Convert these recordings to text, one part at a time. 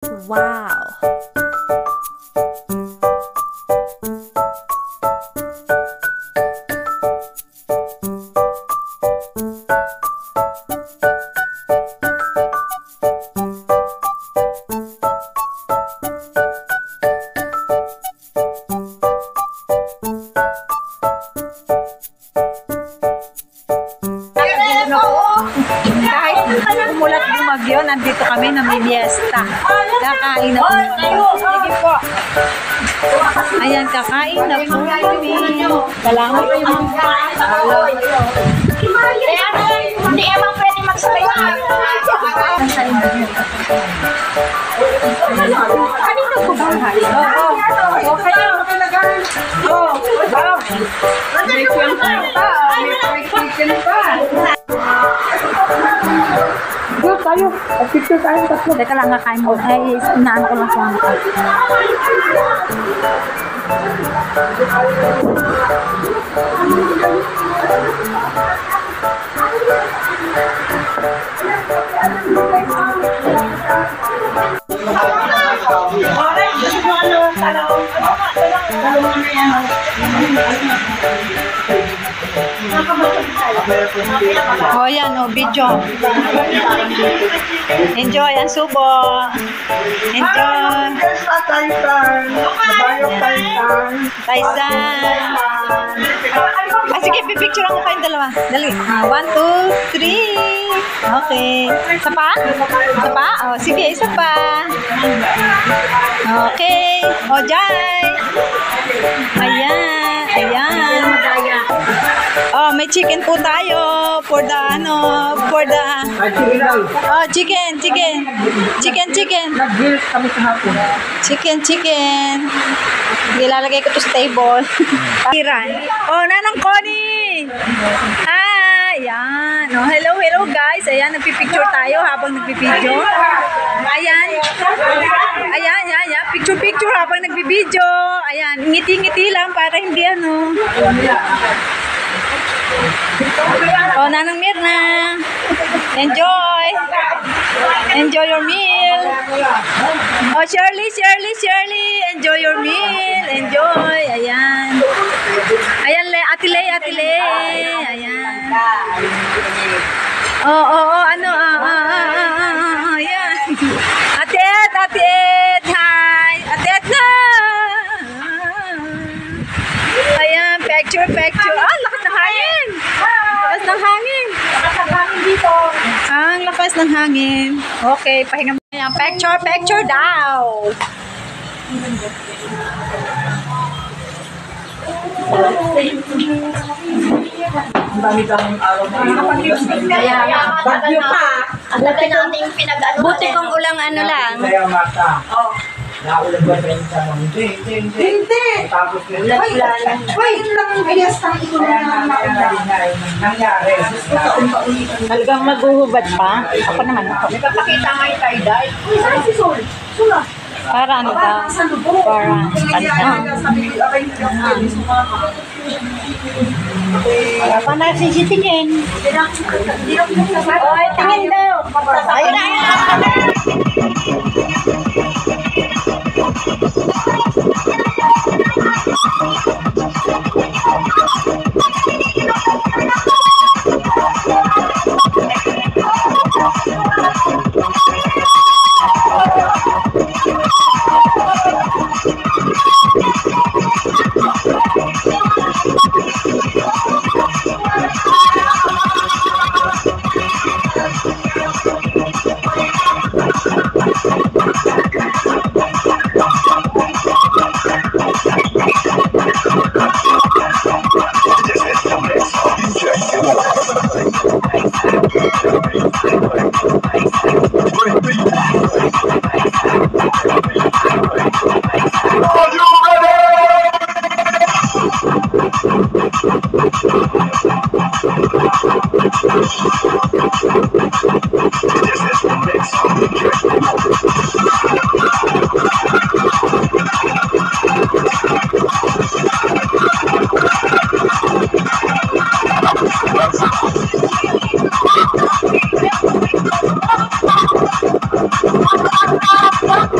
Wow! Kahit umulat bumagyo, nandito kami na may fiesta. Kakain na po. Sige po. Ayan, kakain na po kami. Salamat po. Hindi emang pwede magsabay tayo. Kanina po ba? Oo. Kayo. Oo. May chicken pa. May chicken pa. Go tayo. Picture tayo tatlo. Teka lang, kakain mo. Ay, inaan ko lang siya. Oh, yan, oh, video. Enjoy ang subo. Enjoy. Taisan. Ah, sige, pipicture ako kayong dalawa. Dali. 1, 2, 3. Okay. Isa pa? Isa pa? Oh, sige, isa pa. Okay. Oh, Jai. Ayan. Ayan. Oh, may chicken po tayo for the for the oh, chicken. Nag-guilt kami kahapon. Chicken. Ilalagay ko to sa table. Iran. Oh, Nanang Connie. Hi. Ayan. Oh, hello guys. Ayan, nagpi-picture tayo habang nagpi-video. Ayan. Picture habang nagbi-video. Ayan, ngiti-ngiti lang para hindi Oh, Nanang Mirna. Enjoy your meal. Oh, Shirley. Enjoy your meal. Enjoy. Ayan. Ayan, Ate Lay. Ayan. Oh, ayan. Ate Ed. Hi. Ate Ed na. Ayan, picture. Ah, lakas ng hangin. Lakas ng hangin. Dito. Ang lakas ng hangin. Okay, pahinga mo. Ayan, picture daw. Ang dami-daming araw na Bagyo pa. Ang lagay natin pinag-ano. Buti kung ulang lang. Kaya mata. Naulan ba rin sa mga? Hindi. Tapos na. Wait lang ang fiesta ito na nangyari. Talagang maghuhubad pa. Ako naman. Nagpapakita nga yung tie-dye. Uy, saan si Sol? Sula. Para ano daw? Sa lubong. Para Pa na si chicken. Oy, tingin daw. Ayun na. What?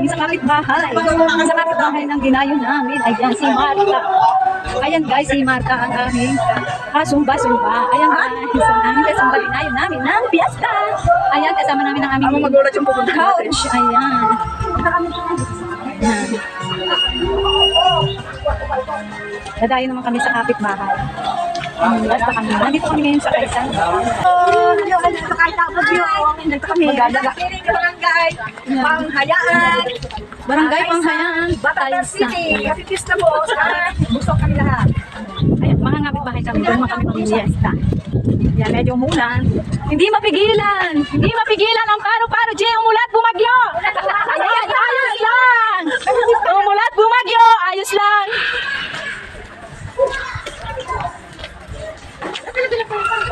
kami sa kapitbahay. Sa kapitbahay ng dinayo namin. Ayan, si Marta. Ayan guys, si Marta ang aming kasumba-sumba. Ayan guys, ang aming kasumba dinayo namin ng piyesta. Ayan, kasama namin ang aming magulat yung pupunta natin. coach. Ayan. Ayan. Dadayo naman kami sa kapitbahay. Basta kami. Nandito kami ngayon sa Kaisan. Nandito kami. Barangay, Panghayaan, Barangay Panghayaan. Batangas City. Happy Fiesta po sa gusto kami lahat. Ayan, mga kapitbahay kami. Doon kami pag-iesta. Yan, medyo umulan. Hindi mapigilan. Hindi mapigilan ang paro-paro. Jay, umulat, bumagyo. Ayan, ayos lang. Umulat, bumagyo. Ayos lang.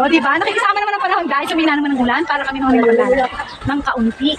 O, diba? Nakikisama naman ang panahon, guys. Sumina naman ng ulan para kami naman magdala ng kaunti.